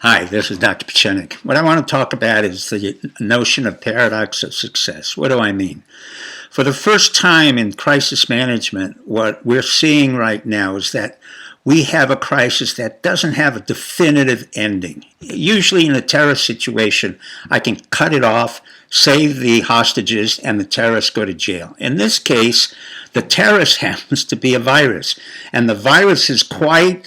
Hi, this is Dr. Pieczenik. What I want to talk about is the notion of paradox of success. What do I mean? For the first time in crisis management, what we're seeing right now is that we have a crisis that doesn't have a definitive ending. Usually in a terrorist situation, I can cut it off, save the hostages, and the terrorists go to jail. In this case, the terrorist happens to be a virus, and the virus is quite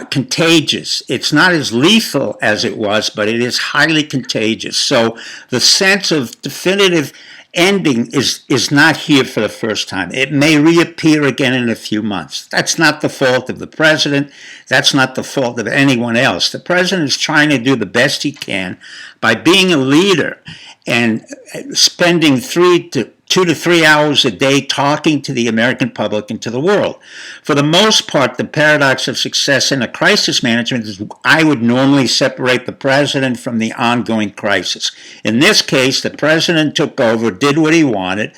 contagious. It's not as lethal as it was, but it is highly contagious. So the sense of definitive ending is not here for the first time. It may reappear again in a few months. That's not the fault of the president. That's not the fault of anyone else. The president is trying to do the best he can by being a leader and spending 2 to 3 hours a day talking to the American public and to the world. For the most part, the paradox of success in a crisis management is I would normally separate the president from the ongoing crisis. In this case, the president took over, did what he wanted,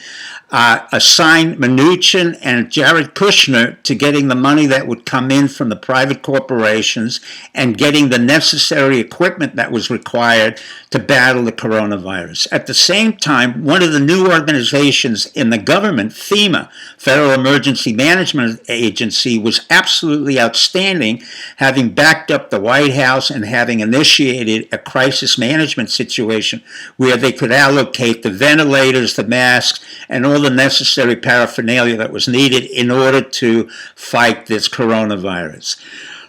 assigned Mnuchin and Jared Kushner to getting the money that would come in from the private corporations and getting the necessary equipment that was required to battle the coronavirus. At the same time, one of the new organizations in the government, FEMA, Federal Emergency Management Agency, was absolutely outstanding, having backed up the White House and having initiated a crisis management situation where they could allocate the ventilators, the masks, and all the necessary paraphernalia that was needed in order to fight this coronavirus.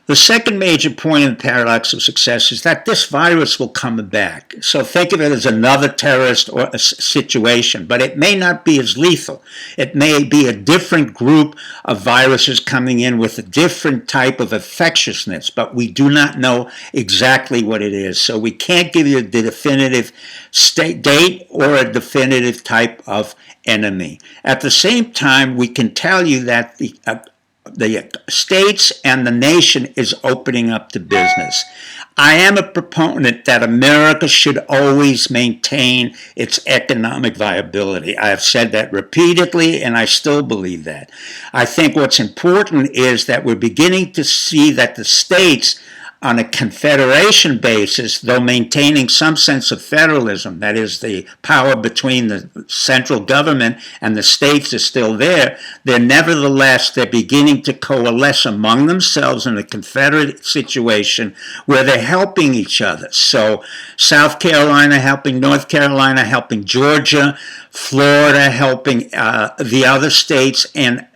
The second major point in the paradox of success is that this virus will come back. So think of it as another terrorist or a situation, but it may not be as lethal. It may be a different group of viruses coming in with a different type of infectiousness, but we do not know exactly what it is. So we can't give you a definitive date or a definitive type of enemy. At the same time, we can tell you that the states and the nation is opening up to business. I am a proponent that America should always maintain its economic viability. I have said that repeatedly, and I still believe that. I think what's important is that we're beginning to see that the states, on a confederation basis, though maintaining some sense of federalism, that is, the power between the central government and the states is still there, they're beginning to coalesce among themselves in a confederate situation where they're helping each other. So South Carolina helping North Carolina, helping Georgia, Florida helping the other states, and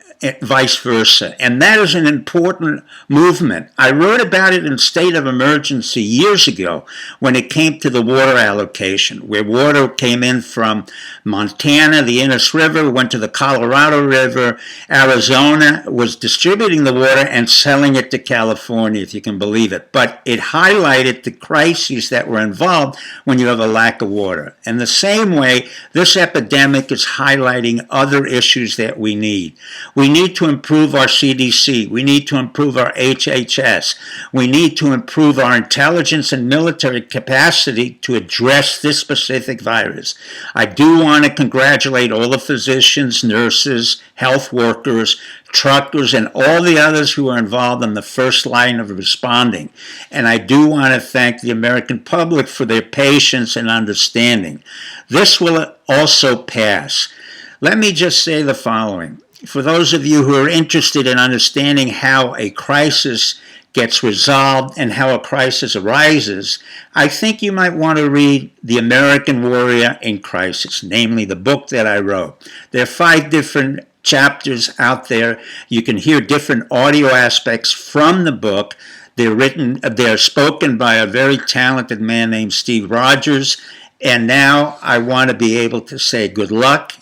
vice versa. And that is an important movement. I wrote about it in State of Emergency years ago when it came to the water allocation, where water came in from Montana, the Innis River, went to the Colorado River. Arizona was distributing the water and selling it to California, if you can believe it. But it highlighted the crises that were involved when you have a lack of water. And the same way, this epidemic is highlighting other issues that we need. We need to improve our CDC. We need to improve our HHS. We need to improve our intelligence and military capacity to address this specific virus. I do want to congratulate all the physicians, nurses, health workers, truckers, and all the others who are involved in the first line of responding. And I do want to thank the American public for their patience and understanding. This will also pass. Let me just say the following. For those of you who are interested in understanding how a crisis gets resolved and how a crisis arises, I think you might want to read The American Warrior in Crisis, namely the book that I wrote. There are 5 different chapters out there. You can hear different audio aspects from the book. They're spoken by a very talented man named Steve Rogers. And now I want to be able to say good luck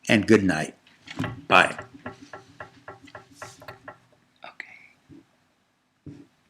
and good night. Bye.